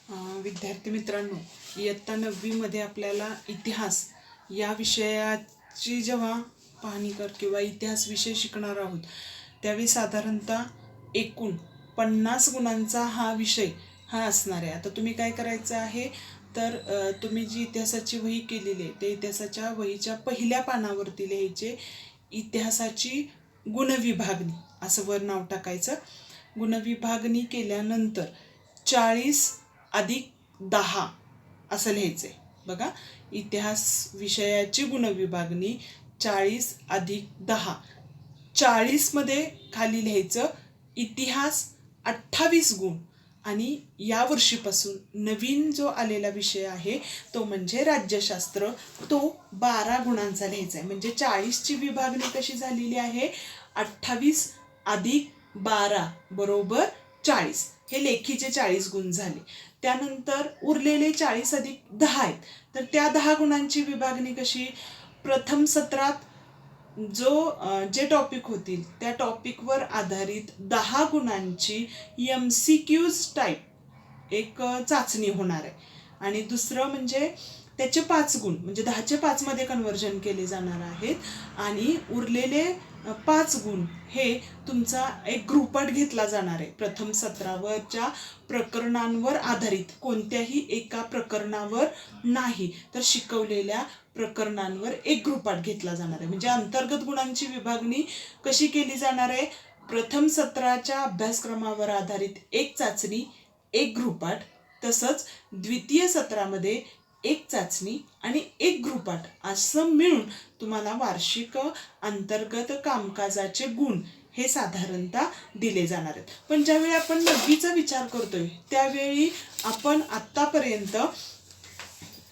विद्यार्थी मित्रांनो, इयत्ता 9वी मध्ये आपल्याला इतिहास या विषयाची जेव्हा पाहणी किंवा इतिहास विषय शिकणार आहोत, त्यावेळी साधारणतः एकूण 50 गुणांचा हा विषय असणार आहे. आता तुम्ही काय करायचं आहे, तर तुम्ही जी इतिहासाची वही केलेली आहे, त्या इतिहासाच्या वहीच्या पहिल्या पानावरती लिहायचे इतिहासाची गुणविभागणी, असं वर नाव टाकायचं. गुणविभागणी केल्यानंतर 40 अधिक 10 असं लिहायचंय. बघा, इतिहास विषयाची गुणविभागणी 40 अधिक 10. 40 मध्ये खाली लिहायचं इतिहास 28 गुण, आणि या वर्षीपासून नवीन जो आलेला विषय आहे तो म्हणजे राज्यशास्त्र, तो 12 गुणांचा लिहायचा आहे. म्हणजे 40ची विभागणी कशी झालेली आहे, 28 अधिक 12 बरोबर 40. हे लेखीचे 40 गुण झाले. त्यानंतर उरलेले 40 अधिक 10 आहेत, तर त्या 10 गुणांची विभागणी कशी, प्रथम सत्रात जे टॉपिक होतील त्या टॉपिकवर आधारित 10 गुणांची MCQs टाईप एक चाचणी होणार आहे. आणि दुसरं म्हणजे त्याचे 5 गुण, म्हणजे 10चे 5 मध्ये कन्व्हर्जन केले जाणार आहेत. आणि उरलेले 5 गुण हे तुमचा एक गृहपाठ घेतला जाणार आहे. प्रथम सत्रावरच्या प्रकरणांवर आधारित, कोणत्याही एका प्रकरणावर नाही, तर शिकवलेल्या प्रकरणांवर एक गृहपाठ घेतला जाणार आहे. म्हणजे अंतर्गत गुणांची विभागणी कशी केली जाणार आहे, प्रथम सत्राच्या अभ्यासक्रमावर आधारित एक चाचणी, एक गृहपाठ, तसंच द्वितीय सत्रामध्ये एक चाचणी आणि एक गृहपाठ, असं मिळून तुम्हाला वार्षिक अंतर्गत कामकाजाचे गुण हे साधारणतः दिले जाणार आहेत. पण ज्यावेळी आपण 9वीचा विचार करतोय, त्यावेळी आपण आत्तापर्यंत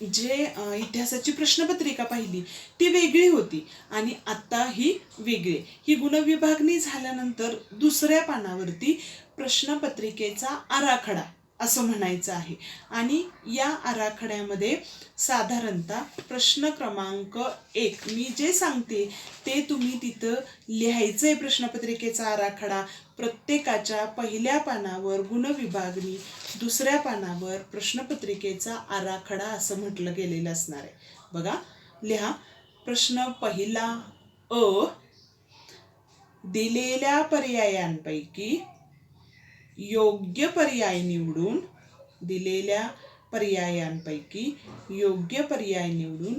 जे इतिहासाची प्रश्नपत्रिका पाहिली ती वेगळी होती, आणि आता ही वेगळी. ही गुणविभागणी झाल्यानंतर दुसऱ्या पानावरती प्रश्नपत्रिकेचा आराखडा असं म्हणायचं आहे. आणि या आराखड्यामध्ये साधारणतः प्रश्न क्रमांक 1 मी जे सांगते ते तुम्ही तिथं लिहायचंय. प्रश्नपत्रिकेचा आराखडा प्रत्येकाच्या पहिल्या पानावर गुणविभागणी, दुसऱ्या पानावर प्रश्नपत्रिकेचा आराखडा असं म्हटलं गेलेलं असणार आहे. बघा, लिहा. प्रश्न पहिला अ, दिलेल्या पर्यायांपैकी योग्य पर्याय निवडून, दिलेल्या पर्यायांपैकी योग्य पर्याय निवडून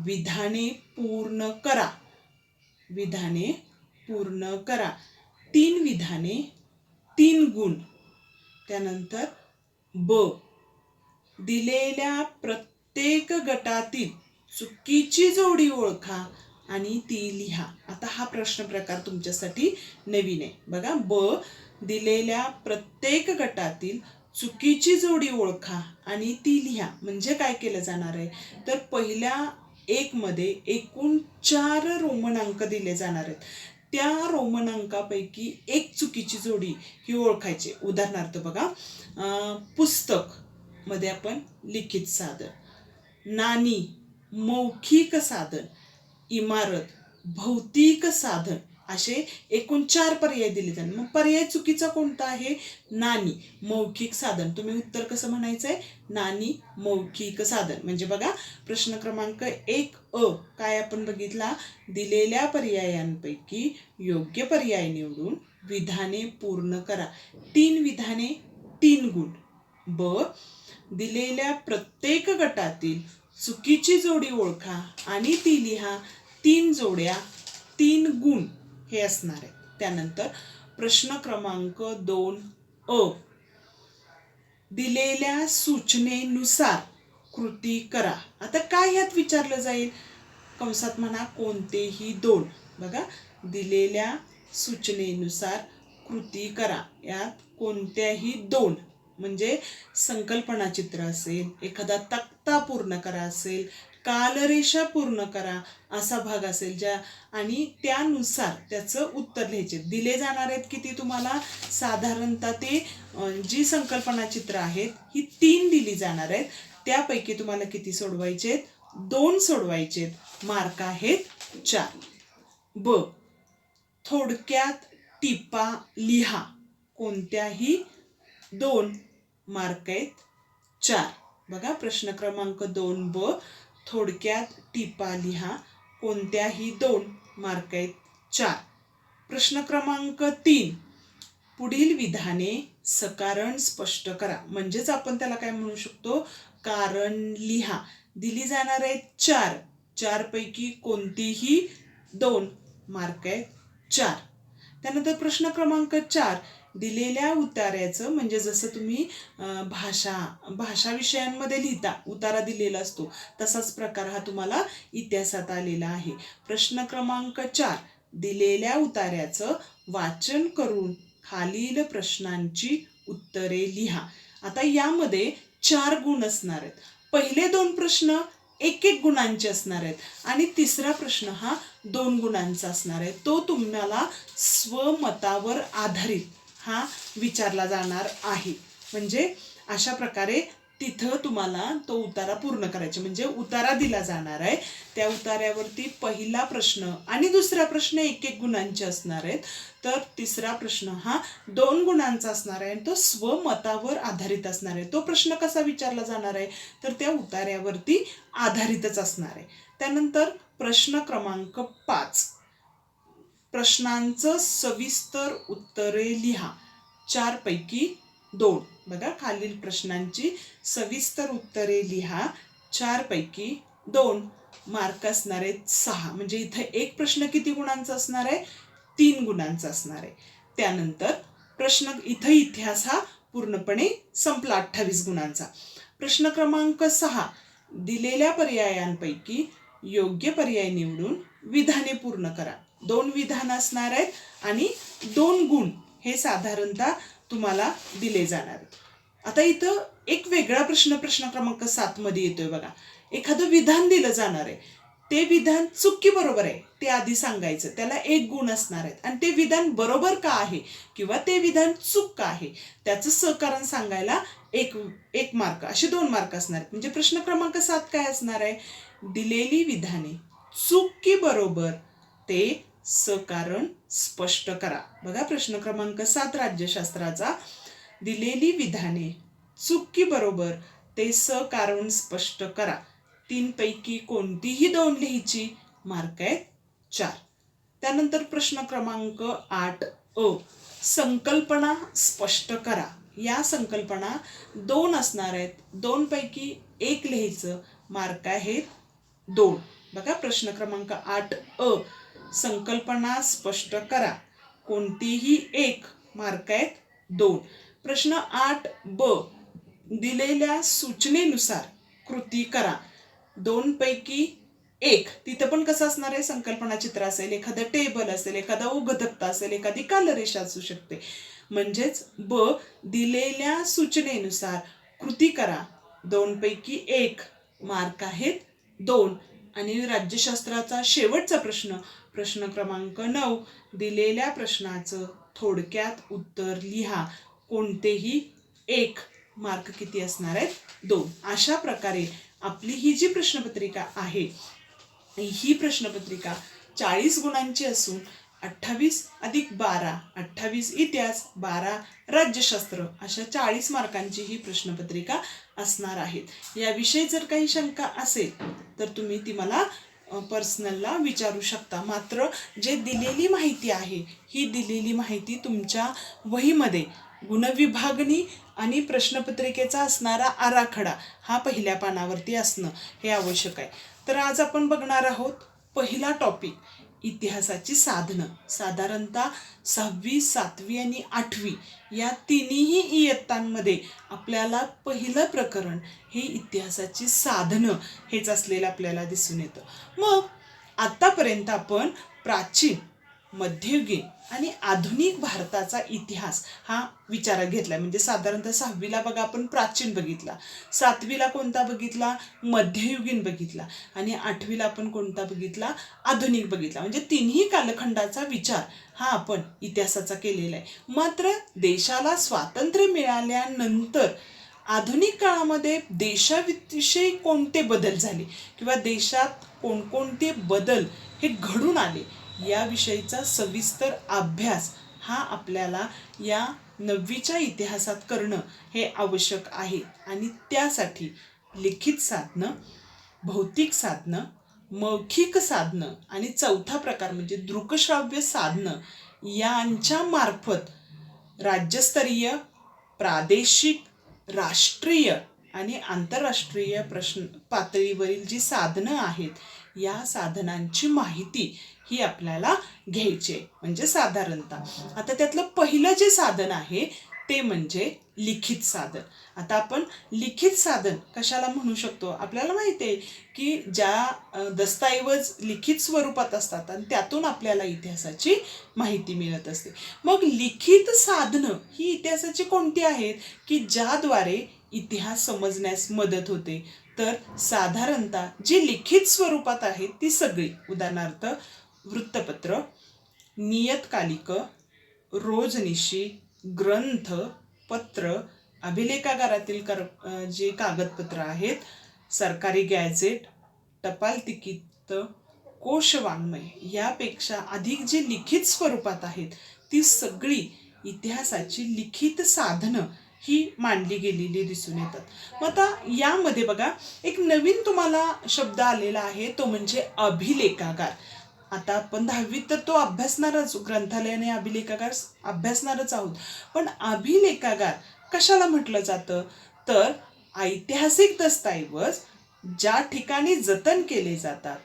विधाने पूर्ण करा. विधाने पूर्ण करा. 3 विधाने, 3 गुण. त्यानंतर ब, दिलेल्या प्रत्येक गटातील चुकीची जोडी ओळखा आणि ती लिहा. आता हा प्रश्न प्रकार तुमच्यासाठी नवीन आहे. बघा, ब, दिलेल्या प्रत्येक गटातील चुकीची जोडी ओळखा आणि ती लिहा. म्हणजे काय केलं जाणार आहे, तर पहिल्या 1 मध्ये एकूण 4 रोमन अंक दिले जाणार आहेत. त्या रोमन अंकापैकी एक चुकीची जोडी ही ओळखायची. उदाहरणार्थ बघा, पुस्तक मध्ये आपण लिखित साधन, नाणी मौखिक साधन, इमारत भौतिक साधन, असे एकूण 4 पर्याय दिले जातात. मग पर्याय चुकीचा कोणता आहे, नाणी मौखिक साधन. तुम्ही उत्तर कसं म्हणायचंय, नाणी मौखिक साधन. म्हणजे बघा, प्रश्न क्रमांक 1 अ काय आपण बघितला, दिलेल्या पर्यायांपैकी योग्य पर्याय निवडून विधाने पूर्ण करा. 3 विधाने, 3 गुण. ब, दिलेल्या प्रत्येक गटातील चुकीची जोडी ओळखा आणि ती लिहा. 3 जोड्या, 3 गुण हे असणार आहे. त्यानंतर प्रश्न क्रमांक 2 अ, दिलेल्या सूचनेनुसार कृती करा. आता काय ह्यात विचारलं जाईल, कंसात म्हणा कोणतेही 2. बघा, दिलेल्या सूचनेनुसार कृती करा. यात कोणत्याही 2 म्हणजे संकल्पना चित्र असेल, एखादा तक्ता पूर्ण करा असेल, कालरेषा पूर्ण करा असा भाग असेल, ज्या आणि त्यानुसार त्याचं उत्तर लिहायचे. दिले जाणार आहेत किती तुम्हाला, साधारणतः ते जी संकल्पना चित्र आहेत ही 3 दिली जाणार आहेत. त्यापैकी तुम्हाला किती सोडवायचे, 2 सोडवायचे. मार्क आहेत 4. ब, थोडक्यात टिपा लिहा. कोणत्याही 2, मार्क आहेत 4. बघा प्रश्न क्रमांक 2ब, थोडक्यात टिपा लिहा, कोणत्याही 2 मार्क आहेत 4. प्रश्न क्रमांक 3, पुढील विधाने सकारण स्पष्ट करा. म्हणजेच आपण त्याला काय म्हणू शकतो, कारण लिहा. दिली जाणार आहे 4, 4 पैकी कोणतीही 2 मार्क आहेत 4. त्यानंतर प्रश्न क्रमांक 4, दिलेल्या उतार्याचं, म्हणजे जसं तुम्ही भाषा विषयांमध्ये लिहिता उतारा दिलेला असतो तसाच प्रकार हा तुम्हाला इतिहासात आलेला आहे. प्रश्न क्रमांक 4, दिलेल्या उतार्याचं वाचन करून खालील प्रश्नांची उत्तरे लिहा. आता यामध्ये 4 गुण असणार आहेत. पहिले 2 प्रश्न 1-1 गुणांचे असणार आहेत आणि तिसरा प्रश्न हा 2 गुणांचा असणार आहे. तो तुम्हाला स्वमतावर आधारित हा विचारला जाणार आहे. म्हणजे अशा प्रकारे तिथं तुम्हाला तो उतारा पूर्ण करायचा. म्हणजे उतारा दिला जाणार आहे, त्या उतार्यावरती पहिला प्रश्न आणि दुसरा प्रश्न 1-1 गुणांचे असणार आहेत. तर तिसरा प्रश्न हा 2 गुणांचा असणार आहे आणि तो स्वमतावर आधारित असणार आहे. तो प्रश्न कसा विचारला जाणार आहे, तर त्या उतार्यावरती आधारितच असणार आहे. त्यानंतर प्रश्न क्रमांक 5, प्रश्नांचं सविस्तर उत्तरे लिहा, 4 पैकी 2. बघा खालील प्रश्नांची सविस्तर उत्तरे लिहा, 4 पैकी 2 मार्क असणार आहेत 6. म्हणजे इथं एक प्रश्न किती गुणांचा असणार आहे, 3 गुणांचा असणार आहे. त्यानंतर प्रश्न इथं इतिहास हा पूर्णपणे संपला 28 गुणांचा. प्रश्न क्रमांक 6, दिलेल्या पर्यायांपैकी योग्य पर्याय निवडून विधाने पूर्ण करा. 2 विधान असणार आहेत आणि 2 गुण हे साधारणतः तुम्हाला दिले जाणार आहेत. आता इथं एक वेगळा प्रश्न क्रमांक 7 मध्ये येतोय बघा. एखादं विधान दिलं जाणार आहे, ते विधान चुकी बरोबर आहे ते आधी सांगायचं, त्याला 1 गुण असणार आहेत. आणि ते विधान बरोबर का आहे किंवा ते विधान चूक का आहे त्याचं सहकारण सांगायला 1 मार्क, असे 2 मार्क असणार आहेत. म्हणजे प्रश्न क्रमांक 7 काय असणार आहे, दिलेली विधाने चूक बरोबर ते सकारण स्पष्ट करा. बघा प्रश्न क्रमांक 7 राज्यशास्त्राचा, दिलेली विधाने चूक बरोबर ते सकारण स्पष्ट करा. 3 पैकी कोणतीही 2 लिहायची, मार्क आहेत 4. त्यानंतर प्रश्न क्रमांक 8 संकल्पना स्पष्ट करा. या संकल्पना 2 असणार आहेत, 2 पैकी 1 लिहायचं, मार्क आहेत 2. बघा प्रश्न क्रमांक 8 संकल्पना स्पष्ट करा, कोणतीही 1 मार्क आहेत 2. प्रश्न 8ब, दिलेल्या सूचनेनुसार कृती करा. 2 पैकी 1, तिथं पण कसं असणार आहे, संकल्पना चित्र असेल, एखादं टेबल असेल, एखादा उगतक्ता असेल, एखादी कालरेषा असू शकते. म्हणजेच ब, दिलेल्या सूचनेनुसार कृती करा, 2 पैकी 1 मार्क आहेत 2. आणि राज्यशास्त्राचा शेवटचा प्रश्न क्रमांक 9, दिलेल्या प्रश्नाचं थोडक्यात उत्तर लिहा, कोणतेही 1 मार्क किती असणार आहेत, 2. अशा प्रकारे आपली ही जी प्रश्नपत्रिका आहे, ही प्रश्नपत्रिका 40 गुणांची असून 28 अधिक 12, 28 इतिहास, 12 राज्यशास्त्र, अशा 40 मार्कांची ही प्रश्नपत्रिका असणार आहेत. याविषयी जर काही शंका असेल तर तुम्ही ती मला पर्सनलला विचारू शकता. मात्र जे दिलेली माहिती आहे, ही दिलेली माहिती तुमच्या वहीमध्ये गुणविभागणी आणि प्रश्नपत्रिकेचा असणारा आराखडा हा पहिल्या पानावरती असणं हे आवश्यक आहे. तर आज आपण बघणार आहोत पहिला टॉपिक, इतिहासाची साधनं. साधारणतः 6वी, 7वी आणि 8वी या तिन्ही इयत्तांमध्ये आपल्याला पहिलं प्रकरण हे इतिहासाची साधनं हेच असलेलं आपल्याला दिसून येतं. मग आतापर्यंत आपण प्राचीन, मध्ययुगीन आणि आधुनिक भारताचा इतिहास हा विचारात घेतला. म्हणजे साधारणतः 6वीला बघा आपण प्राचीन बघितला, 7वीला कोणता बघितला, मध्ययुगीन बघितला आणि 8वीला आपण कोणता बघितला, आधुनिक बघितला. म्हणजे तिन्ही कालखंडाचा विचार हा आपण इतिहासाचा केलेला आहे. मात्र देशाला स्वातंत्र्य मिळाल्यानंतर आधुनिक काळामध्ये देशाविषयी कोणते बदल झाले किंवा देशात कोणकोणते बदल हे घडून आले, याविषयीचा सविस्तर अभ्यास हा आपल्याला या 9वीच्या इतिहासात करणं हे आवश्यक आहे. आणि त्यासाठी लिखित साधनं, भौतिक साधनं, मौखिक साधनं आणि चौथा प्रकार म्हणजे दृकश्राव्य साधनं यांच्या मार्फत राज्यस्तरीय, प्रादेशिक, राष्ट्रीय आणि आंतरराष्ट्रीय पातळीवरील जी साधनं आहेत या साधनांची माहिती ही आपल्याला घ्यायची आहे. म्हणजे साधारणतः आता त्यातलं पहिलं जे साधन आहे ते म्हणजे लिखित साधन. आता आपण लिखित साधन कशाला म्हणू शकतो? आपल्याला माहिती आहे की ज्या दस्तऐवज लिखित स्वरूपात असतात आणि त्यातून आपल्याला इतिहासाची माहिती मिळत असते. मग लिखित साधनं ही इतिहासाची कोणती आहेत की ज्याद्वारे इतिहास समजण्यास मदत होते? तर साधारणतः जी लिखित स्वरूपात आहेत ती सगळी, उदाहरणार्थ वृत्तपत्र, नियतकालिक, रोजनिशी, ग्रंथ, पत्र, अभिलेखागारातील जे कागदपत्र आहेत, सरकारी गॅझेट, टपाल तिकीट, कोशवाङ्मय यापेक्षा अधिक जी लिखित स्वरूपात आहेत ती सगळी इतिहासाची लिखित साधनं ही मांडली गेलेली दिसून येतात. मग आता यामध्ये बघा एक नवीन तुम्हाला शब्द आलेला आहे तो म्हणजे अभिलेखागार. आता आपण 10वीत तर तो अभ्यासणारच, ग्रंथालय आणि अभिलेखागार अभ्यासणारच आहोत. पण अभिलेखागार कशाला म्हटलं जातं? तर ऐतिहासिक दस्तऐवज ज्या ठिकाणी जतन केले जातात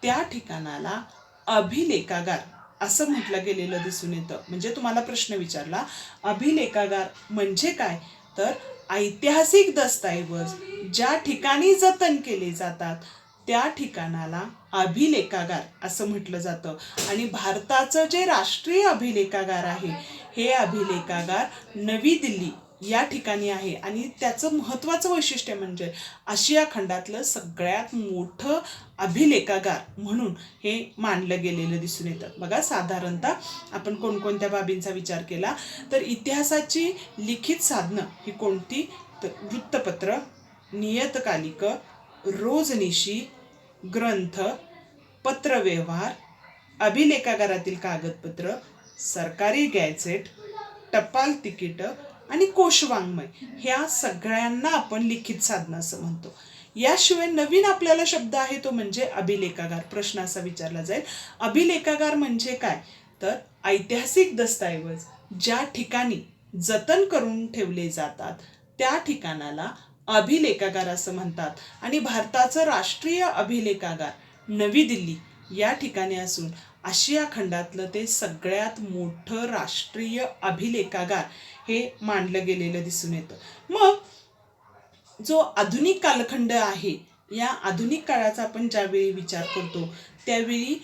त्या ठिकाणाला अभिलेखागार असं म्हटलं गेलेलं दिसून येतं. म्हणजे तुम्हाला प्रश्न विचारला अभिलेखागार म्हणजे काय, तर ऐतिहासिक दस्तऐवज ज्या ठिकाणी जतन केले जातात त्या ठिकाणाला अभिलेखागार असं म्हटलं जातं. आणि भारताचं जे राष्ट्रीय अभिलेखागार आहे हे अभिलेखागार नवी दिल्ली या ठिकाणी आहे. आणि त्याचं महत्त्वाचं वैशिष्ट्य म्हणजे आशिया खंडातलं सगळ्यात मोठं अभिलेखागार म्हणून हे मानलं गेलेलं दिसून येतं. बघा साधारणतः आपण कोणकोणत्या बाबींचा विचार केला तर इतिहासाची लिखित साधनं ही कोणती? तर वृत्तपत्र, नियतकालिक, रोजनिशी, ग्रंथ, पत्रव्यवहार, अभिलेखागारातील कागदपत्र, सरकारी गॅझेट, टपाल तिकीट आणि कोशवाङ्मय ह्या सगळ्यांना आपण लिखित साधनं असं म्हणतो. याशिवाय नवीन आपल्याला शब्द आहे तो म्हणजे अभिलेखागार. प्रश्न असा विचारला जाईल अभिलेखागार म्हणजे काय, तर ऐतिहासिक दस्तऐवज ज्या ठिकाणी जतन करून ठेवले जातात त्या ठिकाणाला अभिलेखागार असं म्हणतात. आणि भारताचं राष्ट्रीय अभिलेखागार नवी दिल्ली या ठिकाणी असून आशिया खंडातलं ते सगळ्यात मोठं राष्ट्रीय अभिलेखागार हे मानलं गेलेलं दिसून येतं. मग जो आधुनिक कालखंड आहे या आधुनिक काळाचा आपण ज्यावेळी विचार करतो त्यावेळी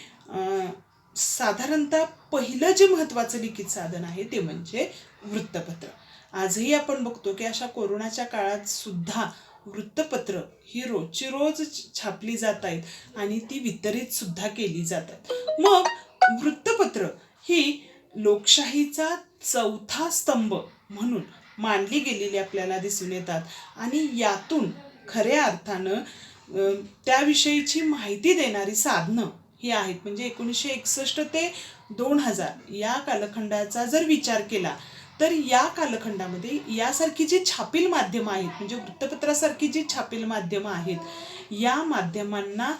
साधारणतः पहिलं जे महत्त्वाचं लिखित साधन आहे ते म्हणजे वृत्तपत्र. आजही आपण बघतो की अशा कोरोनाच्या काळात सुद्धा वृत्तपत्र ही रोजची रोज छापली जात आहेत आणि ती वितरित सुद्धा केली जातात. मग वृत्तपत्र ही लोकशाहीचा चौथा स्तंभ म्हणून मानली गेलेली आपल्याला दिसून येतात. आणि यातून खऱ्या अर्थानं त्याविषयीची माहिती देणारी साधनं ही आहेत. म्हणजे 1961 ते 2000 या कालखंडाचा जर विचार केला तर या कालखंडामध्ये यासारखी जी छापील माध्यमं आहेत म्हणजे वृत्तपत्रासारखी जी छापील माध्यमं आहेत या माध्यमांना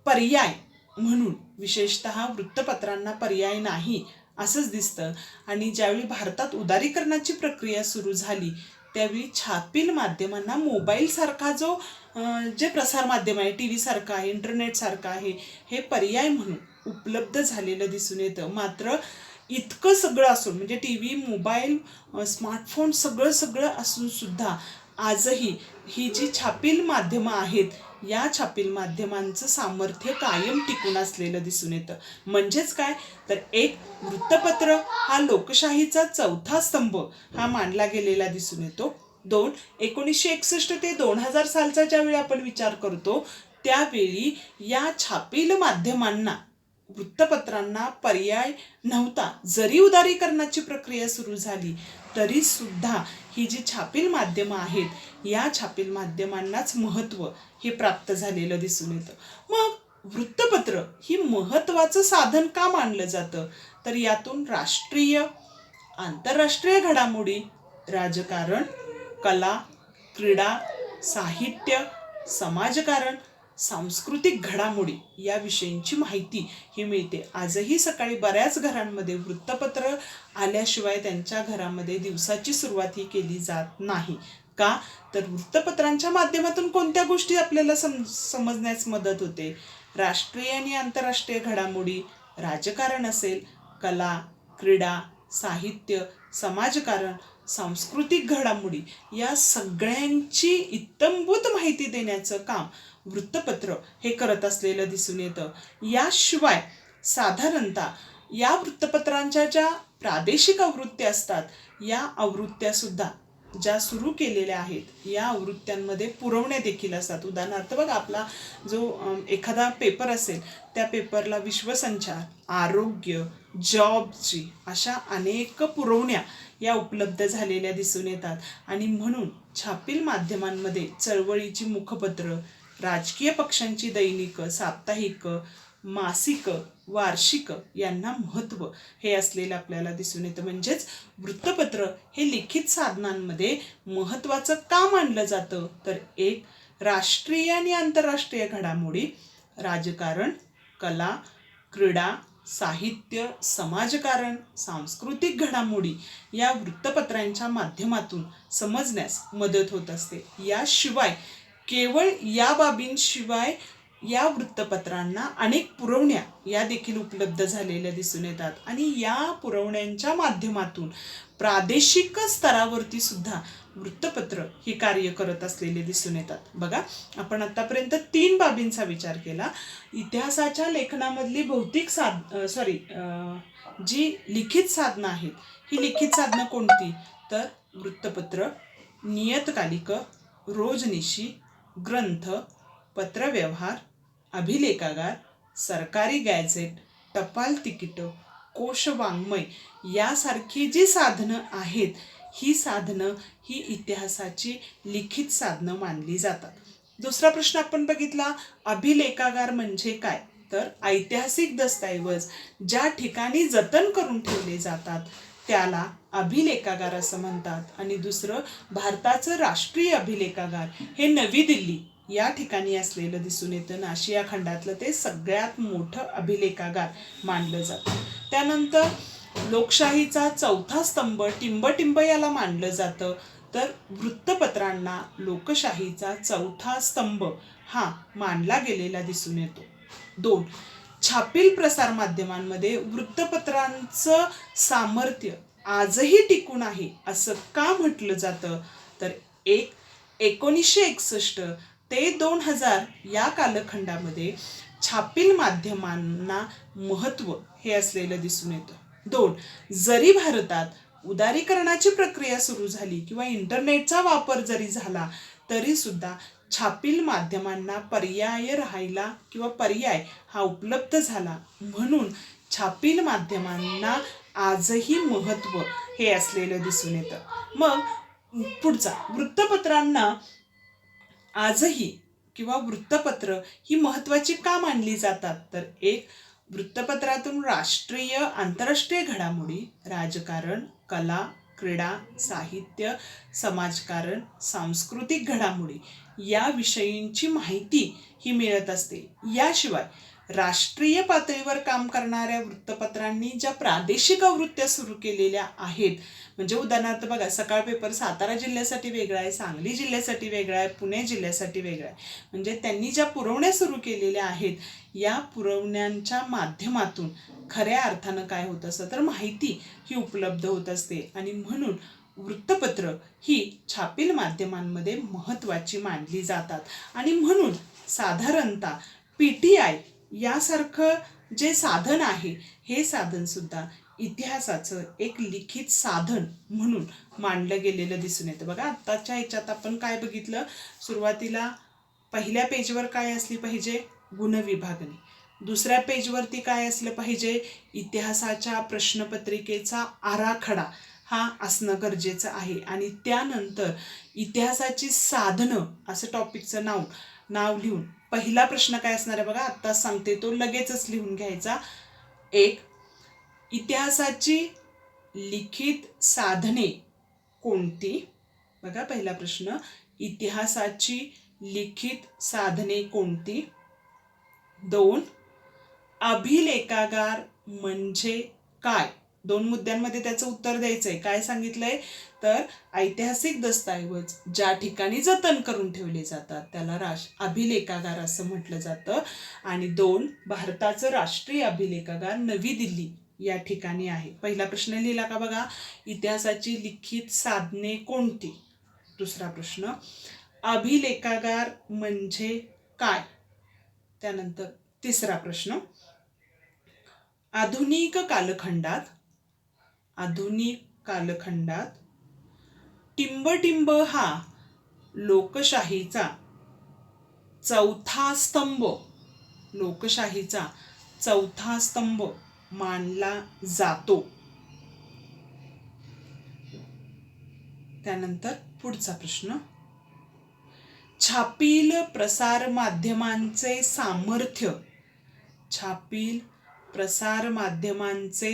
पर्याय म्हणून विशेषतः वृत्तपत्रांना पर्याय नाही असंच दिसतं. आणि ज्यावेळी भारतात उदारीकरणाची प्रक्रिया सुरू झाली त्यावेळी छापील माध्यमांना मोबाईलसारखा जो जे प्रसार माध्यम आहे, टी व्ही सारखं आहे, इंटरनेट सारखं आहे, हे पर्याय म्हणून उपलब्ध झालेलं दिसून येतं. मात्र इतकं सगळं असून म्हणजे टी व्ही, मोबाईल, स्मार्टफोन सगळं असून सुद्धा आजही ही जी छापील माध्यमं आहेत या छापील माध्यमांचं सामर्थ्य कायम टिकून असलेलं दिसून येतं. म्हणजेच काय, तर एक वृत्तपत्र हा लोकशाहीचा चौथा स्तंभ हा मानला गेलेला दिसून येतो. 1961 ते 2000 सालचा ज्यावेळी आपण विचार करतो त्यावेळी या छापील माध्यमांना, वृत्तपत्रांना पर्याय नव्हता. जरी उदारीकरणाची प्रक्रिया सुरू झाली तरी सुद्धा ही जी छापील माध्यमं आहेत या छापील माध्यमांनाच महत्त्व हे प्राप्त झालेलं दिसून येतं. मग वृत्तपत्र ही महत्त्वाचं साधन का मानलं जातं, तर यातून राष्ट्रीय, आंतरराष्ट्रीय घडामोडी, राजकारण, कला, क्रीडा, साहित्य, समाजकारण, सांस्कृतिक घडामोडी याविषयींची माहिती ही मिळते. आजही सकाळी बऱ्याच घरांमध्ये वृत्तपत्र आल्याशिवाय त्यांच्या घरामध्ये दिवसाची सुरुवात ही केली जात नाही. का? तर वृत्तपत्रांच्या माध्यमातून कोणत्या गोष्टी आपल्याला समजण्यास मदत होते? राष्ट्रीय आणि आंतरराष्ट्रीय घडामोडी, राजकारण असेल, कला, क्रीडा, साहित्य, समाजकारण, सांस्कृतिक घडामोडी या सगळ्यांची इत्थंभूत माहिती देण्याचं काम वृत्तपत्र हे करत असलेलं दिसून येतं. याशिवाय साधारणतः या वृत्तपत्रांच्या ज्या प्रादेशिक आवृत्त्या असतात, या आवृत्त्या सुद्धा ज्या सुरू केलेल्या आहेत, या आवृत्त्यांमध्ये पुरवण्या देखील असतात. उदाहरणार्थ बघा, आपला जो एखादा पेपर असेल, त्या पेपरला विश्वसंचार, आरोग्य, जॉबची अशा अनेक पुरवण्या या उपलब्ध झालेल्या दिसून येतात. आणि म्हणून छापील माध्यमांमध्ये चळवळीची मुखपत्र, राजकीय पक्षांची दैनिक, साप्ताहिक, मासिक, वार्षिक यांना महत्त्व हे असलेलं आपल्याला दिसून येतं. म्हणजेच वृत्तपत्र हे लिखित साधनांमध्ये महत्त्वाचं का मानलं जातं? तर एक, राष्ट्रीय आणि आंतरराष्ट्रीय घडामोडी, राजकारण, कला, क्रीडा, साहित्य, समाजकारण, सांस्कृतिक घडामोडी या वृत्तपत्रांच्या माध्यमातून समजण्यास मदत होत असते. याशिवाय केवळ या बाबींशिवाय या वृत्तपत्रांना अनेक पुरवण्या या देखील उपलब्ध झालेल्या दिसून येतात. आणि या पुरवण्यांच्या माध्यमातून प्रादेशिक स्तरावरती सुद्धा वृत्तपत्र ही कार्य करत असलेले दिसून येतात. बघा, आपण आतापर्यंत 3 बाबींचा विचार केला. इतिहासाच्या लेखनामधली जी लिखित साधनं आहेत, ही लिखित साधनं कोणती? तर वृत्तपत्र, नियतकालिक, रोजनिशी, ग्रंथ, पत्रव्यवहार, अभिलेखागार, सरकारी गॅझेट, टपाल तिकीट, कोशवाङ्मय यासारखी जी साधनं आहेत, ही साधनं ही इतिहासाची लिखित साधनं मानली जातात. दुसरा प्रश्न आपण बघितला, अभिलेखागार म्हणजे काय? तर ऐतिहासिक दस्तऐवज ज्या ठिकाणी जतन करून ठेवले जातात त्याला अभिलेखागार असं म्हणतात. आणि दुसरं, भारताचं राष्ट्रीय अभिलेखागार हे नवी दिल्ली या ठिकाणी असलेलं दिसून येतं. आशिया खंडातलं ते सगळ्यात मोठं अभिलेखागार मानलं जातं. त्यानंतर लोकशाहीचा चौथा स्तंभ टिंबटिंब याला मानलं जातं. तर वृत्तपत्रांना लोकशाहीचा चौथा स्तंभ हा मानला गेलेला दिसून येतो. 2, छापील प्रसार माध्यमांमध्ये वृत्तपत्रांचं सामर्थ्य आजही टिकून आहे असं का म्हटलं जातं? तर 1, 1961 ते 2000 या कालखंडामध्ये छापील माध्यमांना महत्त्व हे असलेलं दिसून येतं. 2, जरी भारतात उदारीकरणाची प्रक्रिया सुरू झाली किंवा इंटरनेटचा वापर जरी झाला तरी सुद्धा छापील माध्यमांना पर्याय राहिला किंवा पर्याय हा उपलब्ध झाला. म्हणून छापील माध्यमांना आजही महत्त्व हे असलेलं दिसून येतं. मग पुढचा, वृत्तपत्रांना आजही किंवा वृत्तपत्र ही महत्त्वाची का मानली जातात? तर 1, वृत्तपत्रातून राष्ट्रीय, आंतरराष्ट्रीय घडामोडी, राजकारण, कला, क्रीडा, साहित्य, समाजकारण, सांस्कृतिक घडामोडी या विषयींची माहिती ही मिळत असते. याशिवाय राष्ट्रीय पातळीवर काम करणाऱ्या वृत्तपत्रांनी ज्या प्रादेशिक आवृत्त्या सुरू केलेल्या आहेत, म्हणजे उदाहरणार्थ बघा, सकाळ पेपर सातारा जिल्ह्यासाठी वेगळा आहे, सांगली जिल्ह्यासाठी वेगळा आहे, पुणे जिल्ह्यासाठी वेगळा आहे. म्हणजे त्यांनी ज्या पुरवण्या सुरू केलेल्या आहेत, या पुरवण्यांच्या माध्यमातून खऱ्या अर्थानं काय होत असतं? तर माहिती ही उपलब्ध होत असते. आणि म्हणून वृत्तपत्र ही छापील माध्यमांमध्ये महत्त्वाची मानली जातात. आणि म्हणून साधारणतः PTI यासारखं जे साधन आहे, हे साधन सुद्धा इतिहासाचं एक लिखित साधन म्हणून मानलं गेलेलं दिसून येतं. बघा, आत्ताच्या ह्याच्यात आपण काय बघितलं? सुरुवातीला पहिल्या पेजवर काय असली पाहिजे? गुणविभागणी. दुसऱ्या पेजवरती काय असलं पाहिजे? इतिहासाच्या प्रश्नपत्रिकेचा आराखडा हा असणं गरजेचं आहे. आणि त्यानंतर इतिहासाची साधनं असं टॉपिकचं नाव लिहून पहिला प्रश्न काय असणार आहे बघा, आत्ताच सांगते, तो लगेचच लिहून घ्यायचा. 1, इतिहासाची लिखित साधने कोणती? बघा पहिला प्रश्न, इतिहासाची लिखित साधने कोणती? 2, अभिलेखागार म्हणजे काय? 2 मुद्द्यांमध्ये त्याचं उत्तर द्यायचंय. काय सांगितलंय तर ऐतिहासिक दस्तऐवज ज्या ठिकाणी जतन करून ठेवले जातात त्याला अभिलेखागार असं म्हटलं जातं. आणि 2, भारताचं राष्ट्रीय अभिलेखागार नवी दिल्ली या ठिकाणी आहे. पहिला प्रश्न लिहिला का बघा, इतिहासाची लिखित साधने कोणती? दुसरा प्रश्न, अभिलेखागार म्हणजे काय? त्यानंतर तिसरा प्रश्न, आधुनिक कालखंडात टिंबटिंब हा लोकशाहीचा चौथा स्तंभ मानला जातो. त्यानंतर पुढचा प्रश्न, छापील प्रसारमाध्यमांचे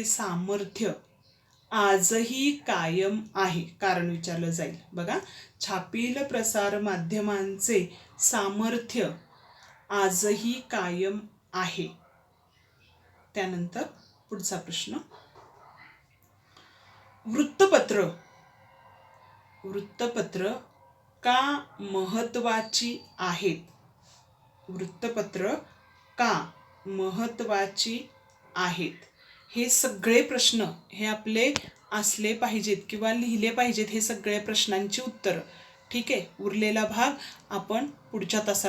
सामर्थ्य आजही कायम आहे. कारण विचारलं जाईल. बघा, छापील प्रसारमाध्यमांचे सामर्थ्य आजही कायम आहे. त्यानंतर पुढचा प्रश्न, वृत्तपत्र का महत्त्वाची आहेत? वृत्तपत्र का महत्त्वाची आहेत? हे सगळे प्रश्न हे आपले असले पाहिजेत किंवा लिहिले पाहिजेत, हे सगळे प्रश्नांची उत्तर. ठीक आहे, उरलेला भाग आपण पुढच्या तासाला